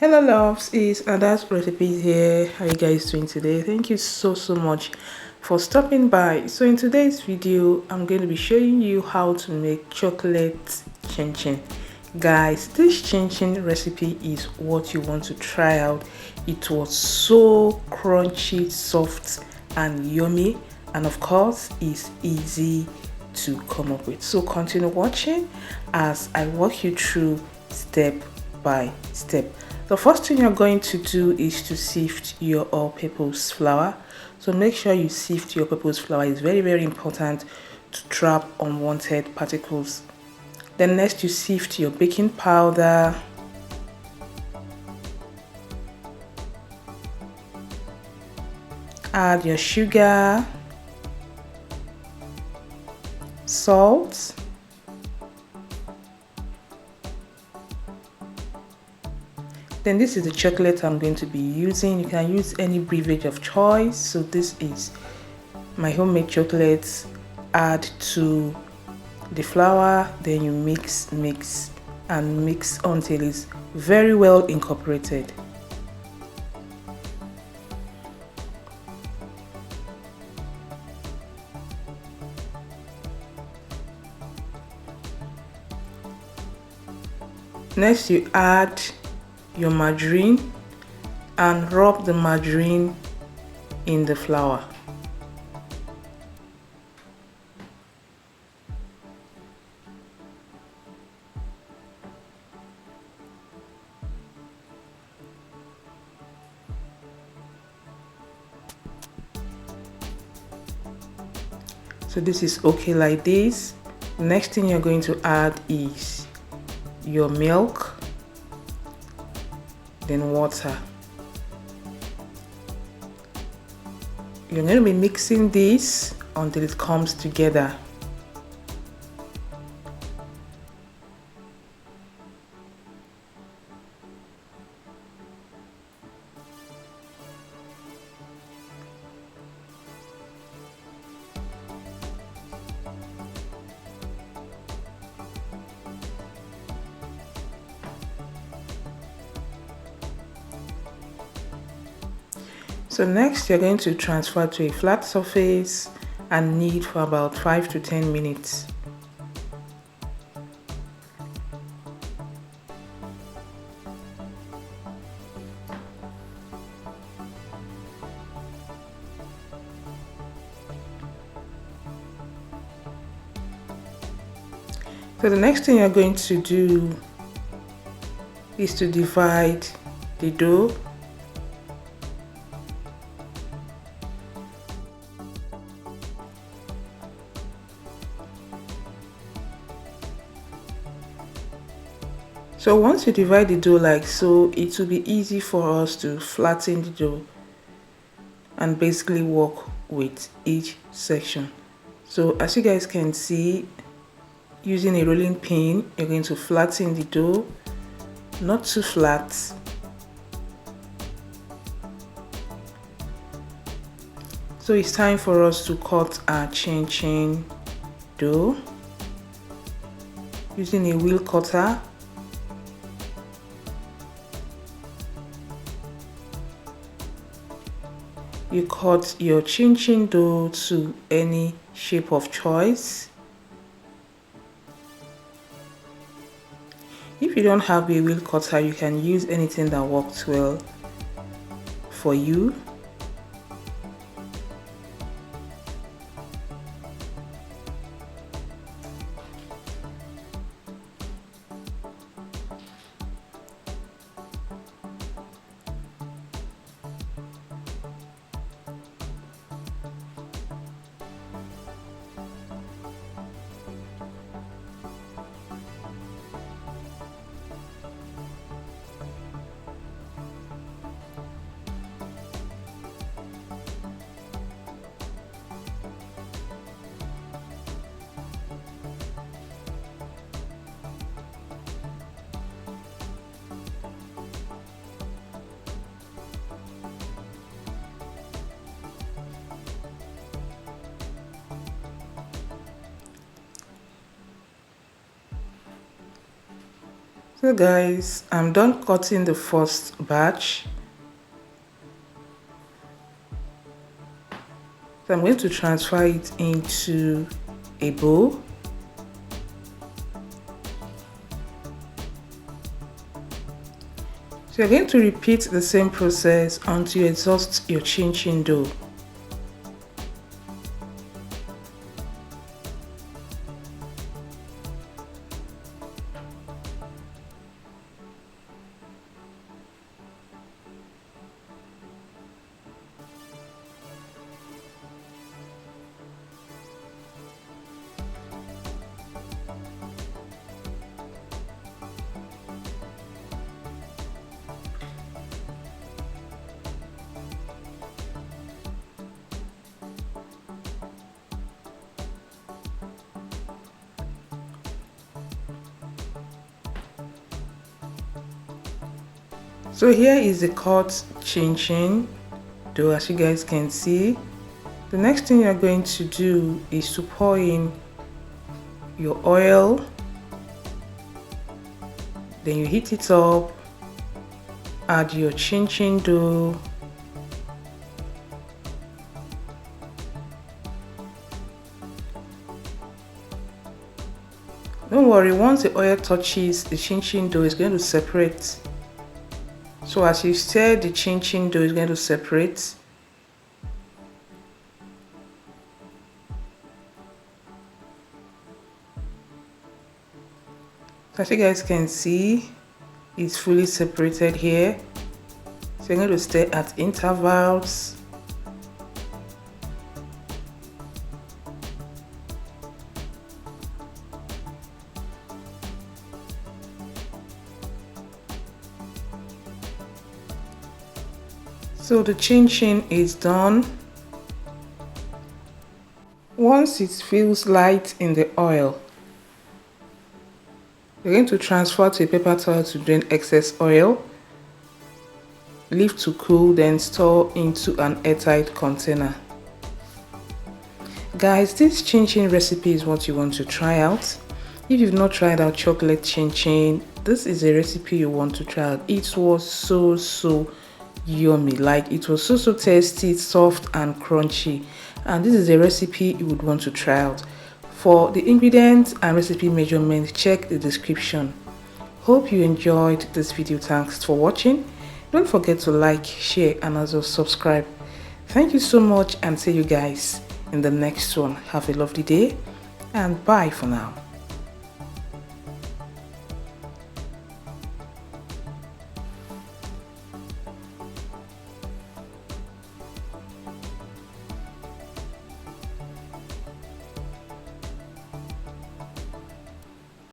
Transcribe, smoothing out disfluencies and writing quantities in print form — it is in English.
Hello loves, it's Ada's recipes here. How you guys doing today? Thank you so much for stopping by. So in today's video, I'm going to be showing you how to make chocolate chin chin. Guys, this chin chin recipe is what you want to try out. It was so crunchy, soft and yummy, and of course it's easy to come up with. So continue watching as I walk you through step by step. The first thing you're going to do is to sift your all-purpose flour. So make sure you sift your all-purpose flour. It's very important to trap unwanted particles. Then next you sift your baking powder, add your sugar, salt, then this is the chocolate I'm going to be using. You can use any beverage of choice. So this is my homemade chocolate. Add to the flour, then you mix until it's very well incorporated. Next you add your margarine and rub the margarine in the flour. So this is okay like this. Next thing you're going to add is your milk, then water. You're going to be mixing this until it comes together. So next you're going to transfer to a flat surface and knead for about 5 to 10 minutes. So the next thing you're going to do is to divide the dough. So once you divide the dough like so, it will be easy for us to flatten the dough and basically work with each section. So as you guys can see, using a rolling pin, you're going to flatten the dough, not too flat. So it's time for us to cut our chin chin dough using a wheel cutter. You cut your chin chin dough to any shape of choice. If you don't have a wheel cutter, you can use anything that works well for you. So guys, I'm done cutting the first batch. So I'm going to transfer it into a bowl. So you're going to repeat the same process until you exhaust your chin dough. So here is the cut chin dough, as you guys can see. The next thing you're going to do is to pour in your oil, then you heat it up, add your chin dough, don't worry, once the oil touches the chin dough, it's going to separate. So as you stir, the chin dough is going to separate. As you guys can see, it's fully separated here. So you're going to stir at intervals. So the chin is done. Once it feels light in the oil, you're going to transfer to a paper towel to drain excess oil. Leave to cool, then store into an airtight container. Guys, this chin recipe is what you want to try out. If you've not tried out chocolate chin, this is a recipe you want to try out. It was so yummy. Like, it was so tasty, soft and crunchy, and this is a recipe you would want to try out. For the ingredients and recipe measurements, check the description. Hope you enjoyed this video. Thanks for watching. Don't forget to like, share and also subscribe. Thank you so much, and see you guys in the next one. Have a lovely day and bye for now.